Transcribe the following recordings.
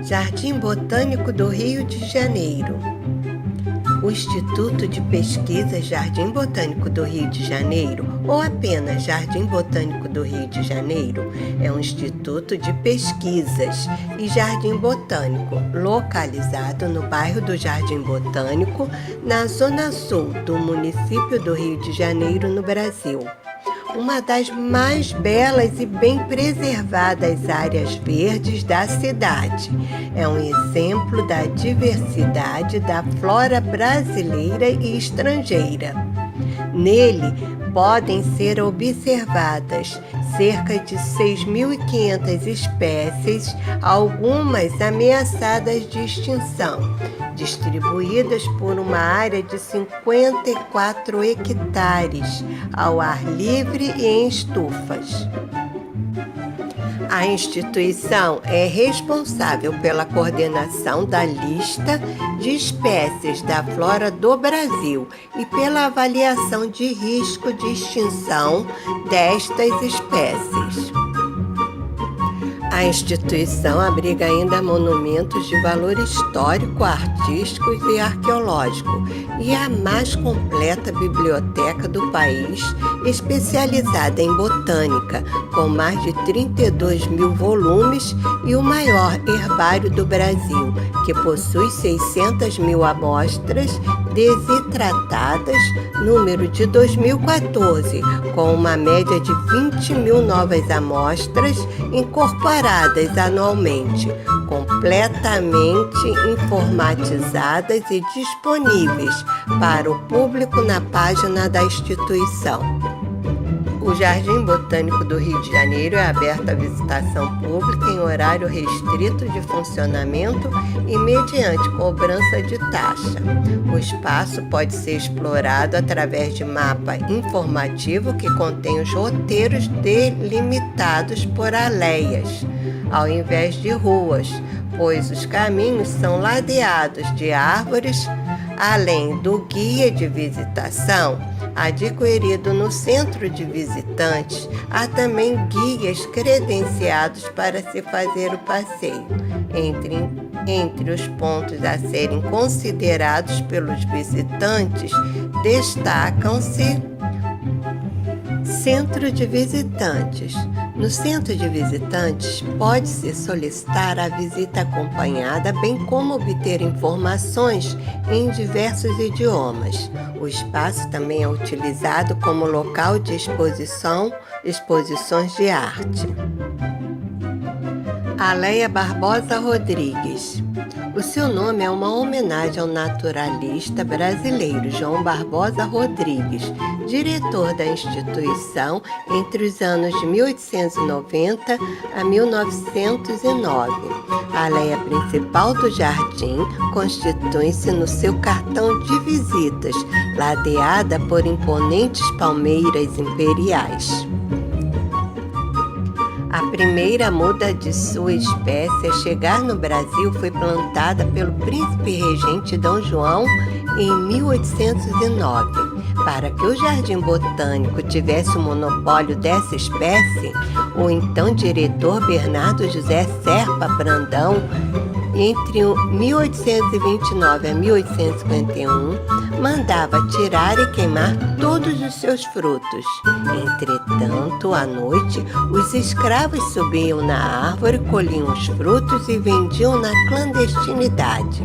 Jardim Botânico do Rio de Janeiro. O Instituto de Pesquisa Jardim Botânico do Rio de Janeiro, ou apenas Jardim Botânico do Rio de Janeiro, é um instituto de pesquisas e jardim botânico localizado no bairro do Jardim Botânico, na zona sul do município do Rio de Janeiro, no Brasil. Uma das mais belas e bem preservadas áreas verdes da cidade. É um exemplo da diversidade da flora brasileira e estrangeira. Nele podem ser observadas cerca de 6.500 espécies, algumas ameaçadas de extinção, distribuídas por uma área de 54 hectares, ao ar livre e em estufas. A instituição é responsável pela coordenação da lista de espécies da flora do Brasil e pela avaliação de risco de extinção destas espécies. A instituição abriga ainda monumentos de valor histórico, artístico e arqueológico e é a mais completa biblioteca do país, especializada em botânica, com mais de 32.000 volumes e o maior herbário do Brasil, que possui 600.000 amostras desidratadas, número de 2014, com uma média de 20.000 novas amostras incorporadas anualmente, completamente informatizadas e disponíveis para o público na página da instituição. O Jardim Botânico do Rio de Janeiro é aberto à visitação pública em horário restrito de funcionamento e mediante cobrança de taxa. O espaço pode ser explorado através de mapa informativo que contém os roteiros delimitados por aleias, ao invés de ruas, pois os caminhos são ladeados de árvores, além do guia de visitação adquirido no centro de visitantes. Há também guias credenciados para se fazer o passeio. Entre os pontos a serem considerados pelos visitantes, destacam-se Centro de Visitantes. No Centro de Visitantes, pode-se solicitar a visita acompanhada, bem como obter informações em diversos idiomas. O espaço também é utilizado como local de exposições de arte. Aleia Barbosa Rodrigues. O seu nome é uma homenagem ao naturalista brasileiro João Barbosa Rodrigues, diretor da instituição entre os anos de 1890 a 1909. A aleia principal do jardim constitui-se no seu cartão de visitas, ladeada por imponentes palmeiras imperiais. A primeira muda de sua espécie a chegar no Brasil foi plantada pelo príncipe regente Dom João em 1809. Para que o Jardim Botânico tivesse o monopólio dessa espécie, o então diretor Bernardo José Serpa Brandão, entre 1829 a 1851, mandava tirar e queimar todos os seus frutos. Entretanto, à noite, os escravos subiam na árvore, colhiam os frutos e vendiam na clandestinidade.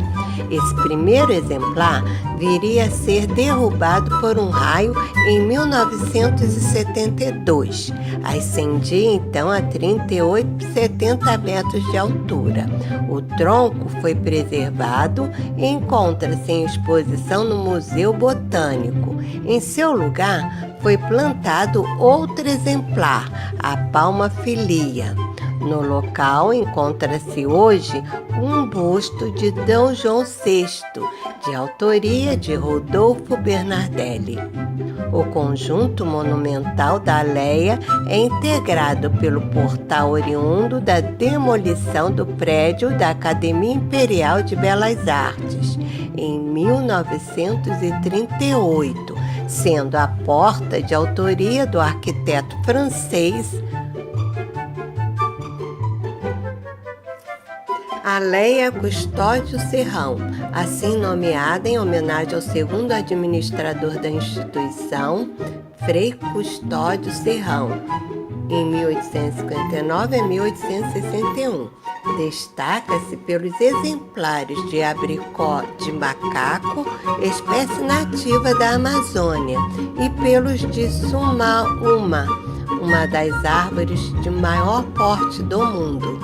Esse primeiro exemplar viria a ser derrubado por um raio em 1972. Ascendia então a 38,70 metros de altura. O tronco foi preservado e encontra-se em exposição no Museu Botânico. Em seu lugar, foi plantado outro exemplar, a Palma filia. No local encontra-se hoje um busto de D. João VI, de autoria de Rodolfo Bernardelli. O conjunto monumental da aleia é integrado pelo portal oriundo da demolição do prédio da Academia Imperial de Belas Artes, em 1938, sendo a porta de autoria do arquiteto francês Aléia Custódio Serrão, assim nomeada em homenagem ao segundo administrador da instituição, Frei Custódio Serrão, em 1859 a 1861. Destaca-se pelos exemplares de abricó de macaco, espécie nativa da Amazônia, e pelos de sumaúma, uma das árvores de maior porte do mundo.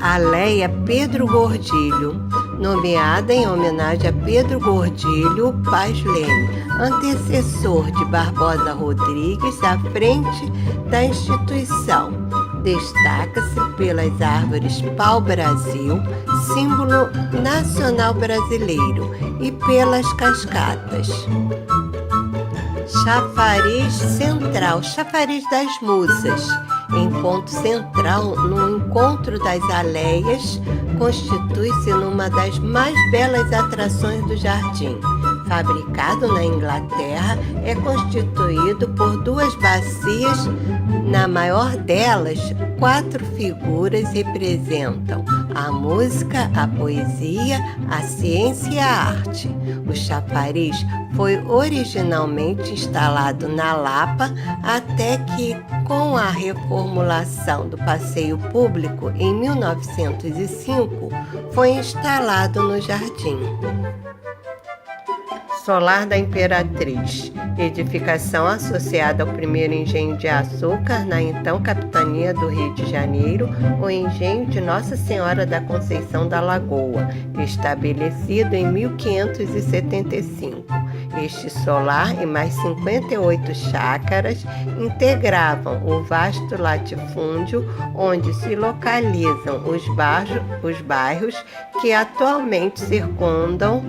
Aléia Pedro Gordilho, nomeada em homenagem a Pedro Gordilho Paz Leme, antecessor de Barbosa Rodrigues à frente da instituição. Destaca-se pelas árvores pau-brasil, símbolo nacional brasileiro, e pelas cascatas. Chafariz central, chafariz das musas, em ponto central no encontro das aleias, constitui-se numa das mais belas atrações do jardim. Fabricado na Inglaterra, é constituído por duas bacias. Na maior delas, 4 figuras representam a música, a poesia, a ciência e a arte. O chafariz foi originalmente instalado na Lapa, até que, com a reformulação do passeio público em 1905, foi instalado no jardim. Solar da Imperatriz, edificação associada ao primeiro engenho de açúcar na então capitania do Rio de Janeiro, o engenho de Nossa Senhora da Conceição da Lagoa, estabelecido em 1575. Este solar e mais 58 chácaras integravam o vasto latifúndio onde se localizam os bairros que atualmente circundam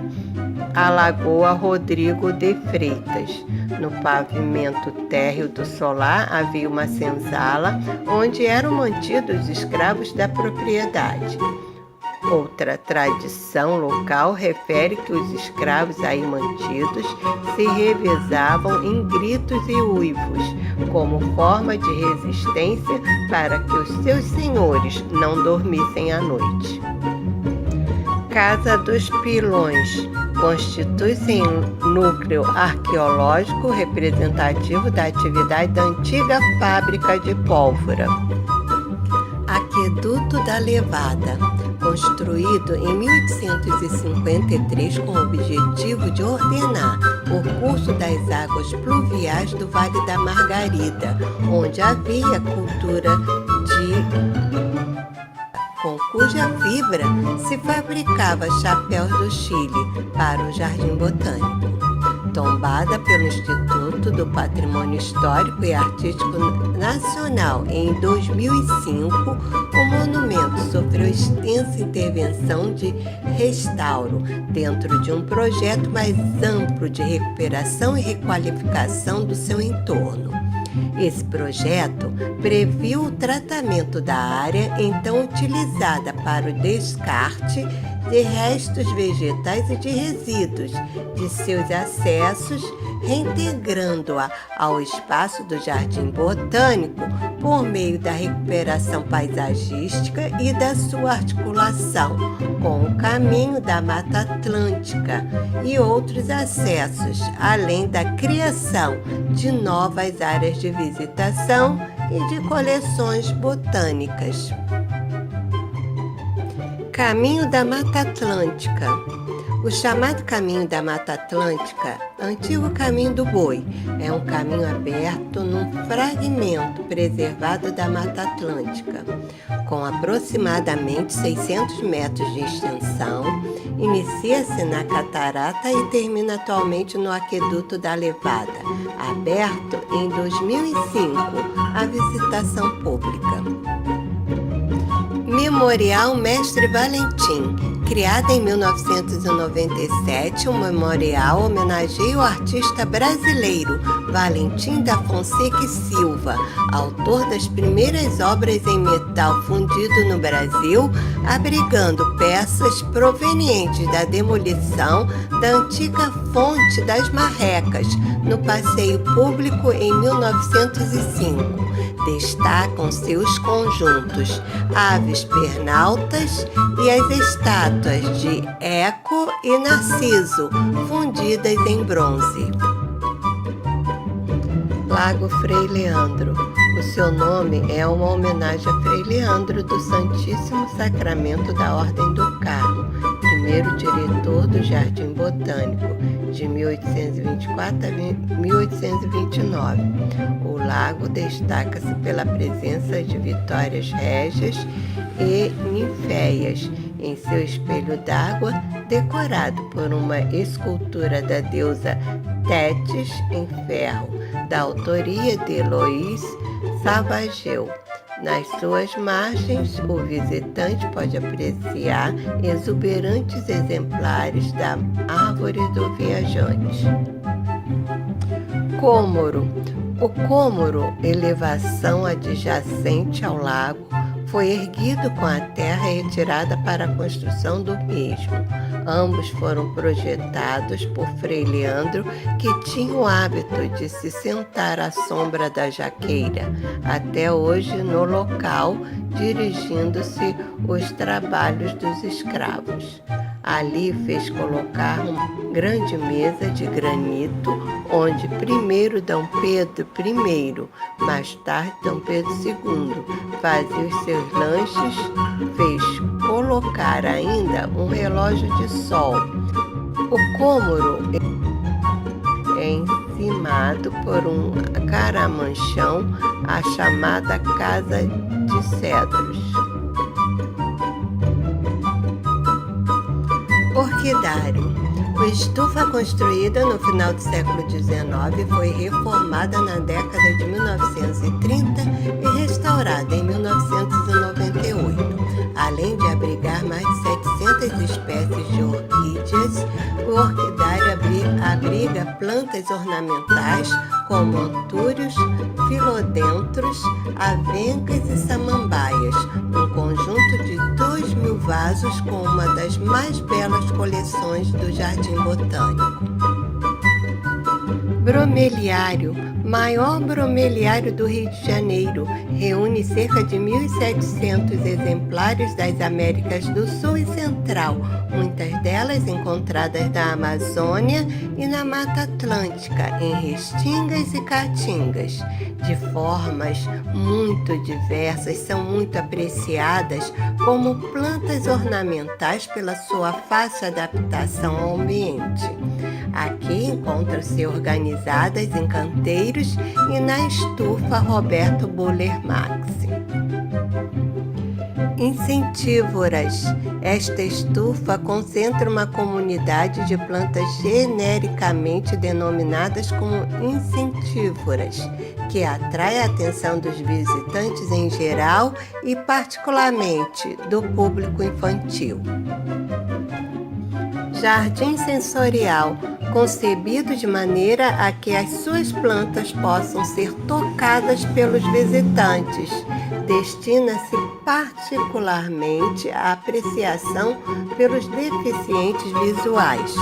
a Lagoa Rodrigo de Freitas. No pavimento térreo do solar havia uma senzala onde eram mantidos os escravos da propriedade. Outra tradição local refere que os escravos aí mantidos se revezavam em gritos e uivos, como forma de resistência para que os seus senhores não dormissem à noite. Casa dos Pilões constitui-se em núcleo arqueológico representativo da atividade da antiga fábrica de pólvora. Aqueduto da Levada, construído em 1853 com o objetivo de ordenar o curso das águas pluviais do Vale da Margarida, onde havia cultura com cuja fibra se fabricava chapéus do Chile para o Jardim Botânico. Tombada pelo Instituto do Patrimônio Histórico e Artístico Nacional em 2005, o monumento sofreu extensa intervenção de restauro dentro de um projeto mais amplo de recuperação e requalificação do seu entorno. Esse projeto previu o tratamento da área então utilizada para o descarte de restos vegetais e de resíduos de seus acessos, reintegrando-a ao espaço do Jardim Botânico por meio da recuperação paisagística e da sua articulação com o caminho da Mata Atlântica e outros acessos, além da criação de novas áreas de visitação e de coleções botânicas. Caminho da Mata Atlântica. O chamado Caminho da Mata Atlântica, antigo Caminho do Boi, é um caminho aberto num fragmento preservado da Mata Atlântica, com aproximadamente 600 metros de extensão. Inicia-se na Catarata e termina atualmente no Aqueduto da Levada, aberto em 2005 à visitação pública. Memorial Mestre Valentim. Criada em 1997, o memorial homenageia o artista brasileiro Valentim da Fonseca e Silva, autor das primeiras obras em metal fundido no Brasil, abrigando peças provenientes da demolição da antiga Fonte das Marrecas, no passeio público em 1905. Destacam seus conjuntos Aves Pernaltas e as estátuas de Eco e Narciso, fundidas em bronze. Lago Frei Leandro. O seu nome é uma homenagem a Frei Leandro do Santíssimo Sacramento da Ordem do Carmo, primeiro diretor do Jardim Botânico, de 1824 a 1829. O lago destaca-se pela presença de vitórias régias e ninféias em seu espelho d'água, decorado por uma escultura da deusa Tétis em ferro, da autoria de Eloís Savageu. Nas suas margens, o visitante pode apreciar exuberantes exemplares da árvore do viajante. Cômoro. O cômoro, elevação adjacente ao lago, foi erguido com a terra retirada para a construção do mesmo. Ambos foram projetados por Frei Leandro, que tinha o hábito de se sentar à sombra da jaqueira, até hoje no local, dirigindo-se os trabalhos dos escravos. Ali fez colocar uma grande mesa de granito, onde primeiro D. Pedro I, mais tarde D. Pedro II, fazia os seus lanches. Fez colocar ainda um relógio de sol. O cômoro é encimado por um caramanchão, a chamada Casa de Cedros. Orquidário. A estufa construída no final do século XIX foi reformada na década de 1930 e restaurada em 1998. Além de abrigar mais de 700 espécies de orquídeas, o orquidário abriga plantas ornamentais como antúrios, filodendros, avencas e samambaias, um conjunto de 2.000 vasos com uma das mais belas coleções do Jardim Botânico. Bromeliário, maior bromeliário do Rio de Janeiro, reúne cerca de 1.700 exemplares das Américas do Sul e Central, muitas delas encontradas na Amazônia e na Mata Atlântica, em restingas e caatingas. De formas muito diversas, são muito apreciadas como plantas ornamentais pela sua fácil adaptação ao ambiente. Aqui encontram-se organizadas em canteiros e na estufa Roberto Buller Maxi. Incentívoras. Esta estufa concentra uma comunidade de plantas genericamente denominadas como incentívoras, que atrai a atenção dos visitantes em geral e particularmente do público infantil. Jardim sensorial, concebido de maneira a que as suas plantas possam ser tocadas pelos visitantes. Destina-se particularmente à apreciação pelos deficientes visuais.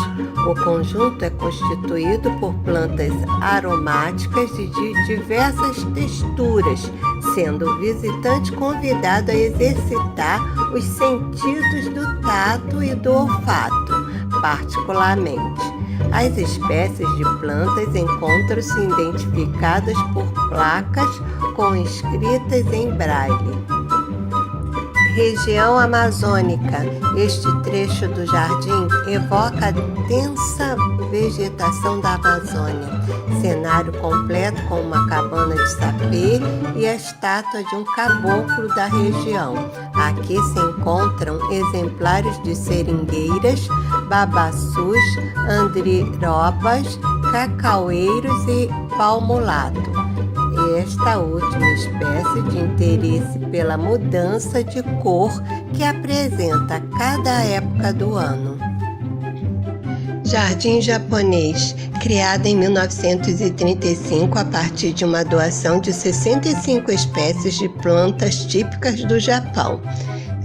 O conjunto é constituído por plantas aromáticas e de diversas texturas, sendo o visitante convidado a exercitar os sentidos do tato e do olfato, particularmente. As espécies de plantas encontram-se identificadas por placas com escritas em braille. Região amazônica. Este trecho do jardim evoca a densa vegetação da Amazônia. Cenário completo com uma cabana de sapê e a estátua de um caboclo da região. Aqui se encontram exemplares de seringueiras, babaçus, andirobas, cacaueiros e palmolato. Esta última espécie de interesse pela mudança de cor que apresenta a cada época do ano. Jardim japonês. Criada em 1935 a partir de uma doação de 65 espécies de plantas típicas do Japão,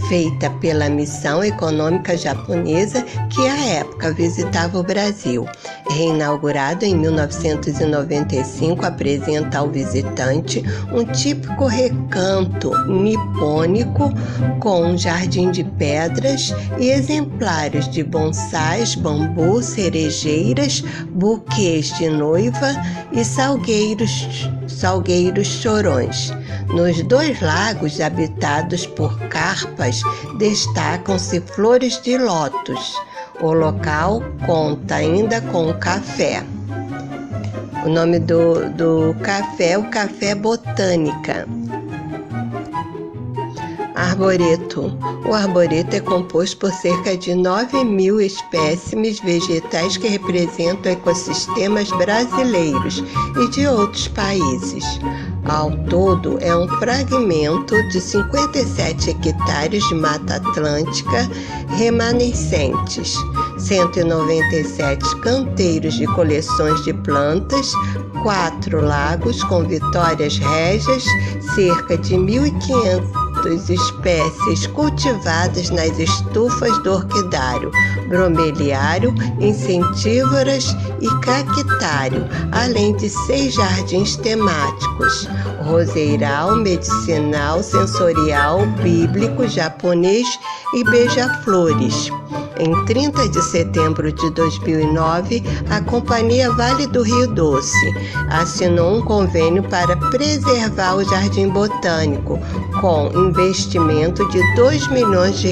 feita pela Missão Econômica Japonesa, que à época visitava o Brasil. Reinaugurado em 1995, apresenta ao visitante um típico recanto nipônico com um jardim de pedras e exemplares de bonsais, bambu, cerejeiras, buquês de noiva e salgueiros chorões. Nos 2 lagos habitados por carpas destacam-se flores de lótus. O local conta ainda com café. O nome do café é o Café Botânica. Arboreto. O arboreto é composto por cerca de 9.000 espécimes vegetais que representam ecossistemas brasileiros e de outros países. Ao todo, é um fragmento de 57 hectares de Mata Atlântica remanescentes, 197 canteiros de coleções de plantas, 4 lagos com vitórias régias, cerca de 1.500 espécies cultivadas nas estufas do orquidário, bromeliário, incentívoras e cactário, além de 6 jardins temáticos: roseiral, medicinal, sensorial, bíblico, japonês e beija-flores. Em 30 de setembro de 2009, a Companhia Vale do Rio Doce assinou um convênio para preservar o Jardim Botânico, com investimento de R$ 2 milhões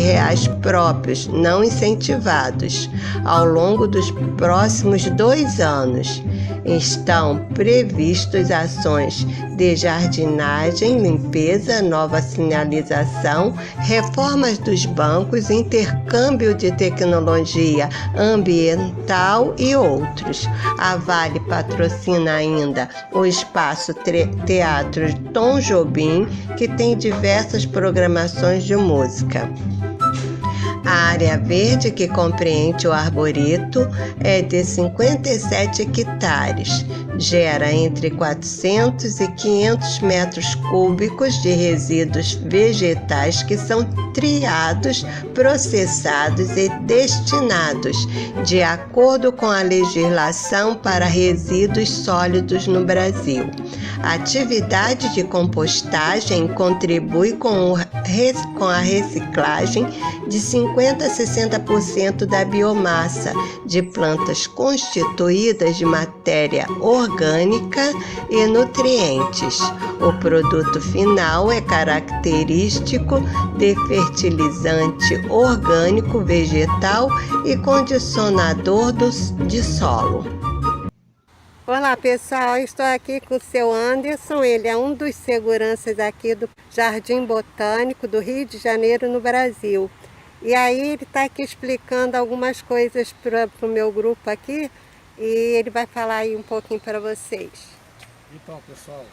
próprios, não incentivados, ao longo dos próximos 2 anos. Estão previstos ações de jardinagem, limpeza, nova sinalização, reformas dos bancos, intercâmbio de tecnologia ambiental e outros. A Vale patrocina ainda o Espaço Teatro Tom Jobim, que tem diversas programações de música. A área verde que compreende o arboreto é de 57 hectares. Gera entre 400 e 500 metros cúbicos de resíduos vegetais que são triados, processados e destinados de acordo com a legislação para resíduos sólidos no Brasil. A atividade de compostagem contribui com a reciclagem de 50 a 60% da biomassa de plantas constituídas de matéria orgânica e nutrientes. O produto final é característico de fertilizante orgânico vegetal e condicionador de solo. Olá pessoal, estou aqui com o seu Anderson, ele é um dos seguranças aqui do Jardim Botânico do Rio de Janeiro, no Brasil. E aí ele está aqui explicando algumas coisas para o meu grupo aqui e ele vai falar aí um pouquinho para vocês. Então pessoal,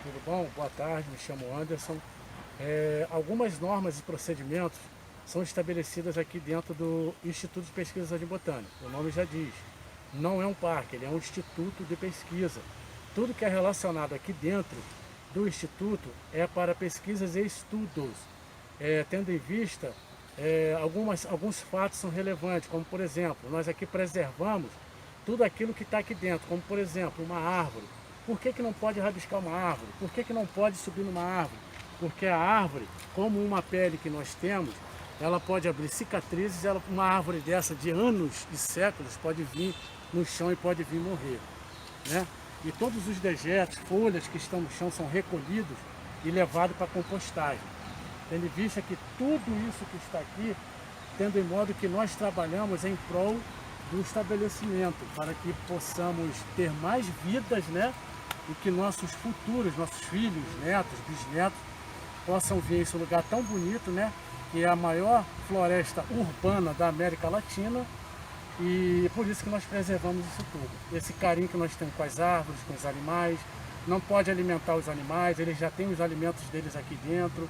tudo bom? Boa tarde, me chamo Anderson. Algumas normas e procedimentos são estabelecidas aqui dentro do Instituto de Pesquisa do Jardim Botânico, o nome já diz. Não é um parque, ele é um instituto de pesquisa. Tudo que é relacionado aqui dentro do instituto é para pesquisas e estudos, tendo em vista alguns fatos são relevantes, como por exemplo, nós aqui preservamos tudo aquilo que está aqui dentro, como por exemplo, uma árvore. Por que não pode rabiscar uma árvore? Por que não pode subir numa árvore? Porque a árvore, como uma pele que nós temos, ela pode abrir cicatrizes, uma árvore dessa de anos e séculos pode vir no chão e pode vir morrer, né? E todos os dejetos, folhas que estão no chão são recolhidos e levados para compostagem. Tendo em vista que tudo isso que está aqui, tendo em modo que nós trabalhamos em prol do estabelecimento, para que possamos ter mais vidas, né? E que nossos futuros, nossos filhos, netos, bisnetos, possam ver esse lugar tão bonito, né? Que é a maior floresta urbana da América Latina, e por isso que nós preservamos isso tudo. Esse carinho que nós temos com as árvores, com os animais, não pode alimentar os animais, eles já têm os alimentos deles aqui dentro.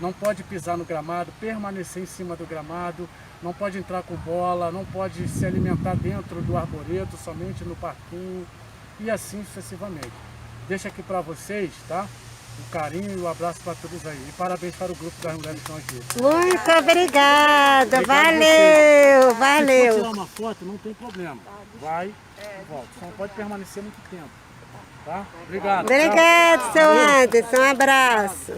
não pode pisar no gramado, permanecer em cima do gramado, não pode entrar com bola, não pode se alimentar dentro do arboreto, somente no parquinho e assim sucessivamente. Deixo aqui para vocês, tá? Um carinho e um abraço para todos aí. E parabéns para o grupo das mulheres que estão aqui. Muito obrigada, valeu, Se valeu. for tirar uma foto, não tem problema. Vai e volta. Só não pode permanecer muito tempo. Tá? Obrigado. Obrigado, seu Anderson, um abraço.